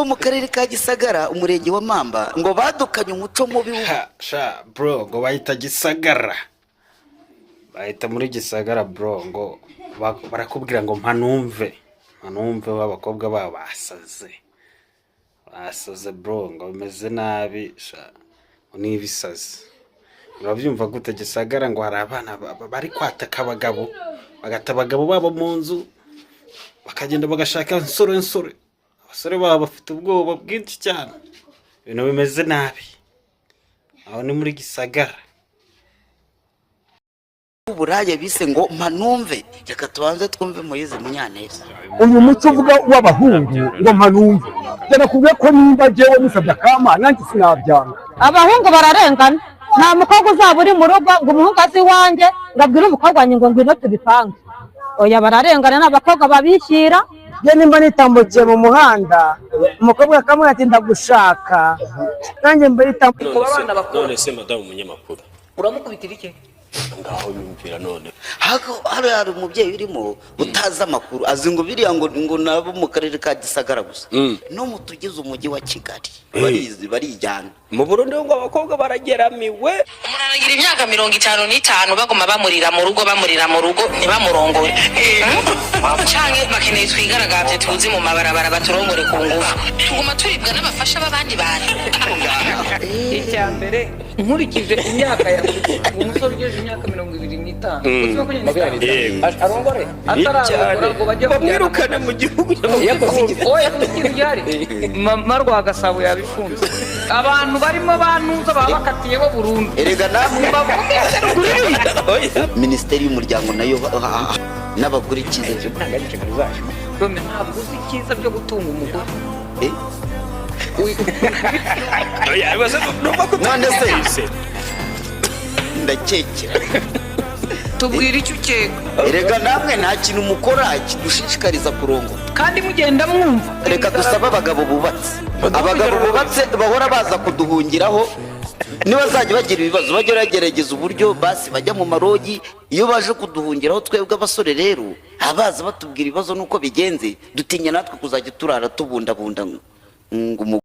mu karere ka Gisagara umurenge wa Mamba ngo badukanye umuco mubi sha bro ngo bahita Gisagara bahita muri Gisagara bro ngo barakubwira ngo mpanumve w'abakobwa baba basaze bro ngo bimeze nabi sha nibisaze urabyumva gute Gisagara ngo hari abana bari kwataka abagabo bagata abagabo babo mu nzu bakagenda bagashaka insoro abasore baba bafite ubwoba bwinshi cyane ibintu bimeze nabi aho ni muri Gisagara uburaye bise ngo mpanumve reka tubanze twumve Moise Munyaneza uyu muco uvuga w'abahungu ngo mpanumve cyane kubwe ko nimba jewe musabya kama nanjye sinabyanga abahungu bararengana nta mukobwa uzaba uri mu rugo ngo umuhungu azi wanjye ngabwira umukobwa wanjye ngo ngwino tubipange oya bararengana n'abakobwa babishyira je nimba nitambukiye mu muhanda umukobwa kamwe ati ndagushaka nanjye mba nitambukiye abana bakuru none se madamu umunyamakuru uramukubitira iki ngaho yumvira none hari umubyeyi urimo utaza amakuru azi ngo biriya ngo nabo mu karere ka Gisagara gusa no mu tugize umujyi wa Kigali barijyana mu Burundi ngo abakobwa barageramiwe umuranagira imyaka 55 bagoma bamurira mu rugo ntibamurongore canke bakeneye twigaragavye tuzi mu mabarabara baturongore ku ngufu tuguma turibwa n'abafasha b'abandi bantu icya mbere nkurikije imyaka ya umusore ugeje imyaka 25 arongore atararongora ngo bajye kumwirukana mu gihugu oya kugira yari marwa Gasabo yabifunze abantu barimo banuza babakatiyeho burundu erega namwe Minisiteri y'umuryango nayo n'abakurikiza ntabwo uzi icyiza byo gutunga umugore none se ndakekera tubwira icyo ukeka erega namwe nta kintu mukora kidushishikariza kurongo kandi mugenda mwumva reka dusaba abagabo bubatse bahora baza kuduhungiraho niba bazajya bagira ibibazo bajya bagerageza uburyo basi bajya mu marogi iyo baje kuduhungiraho twebwe abasore rero abaza batubwira ibibazo nuko bigenze dutinya natwe kuzajya turara tubundabunda ngo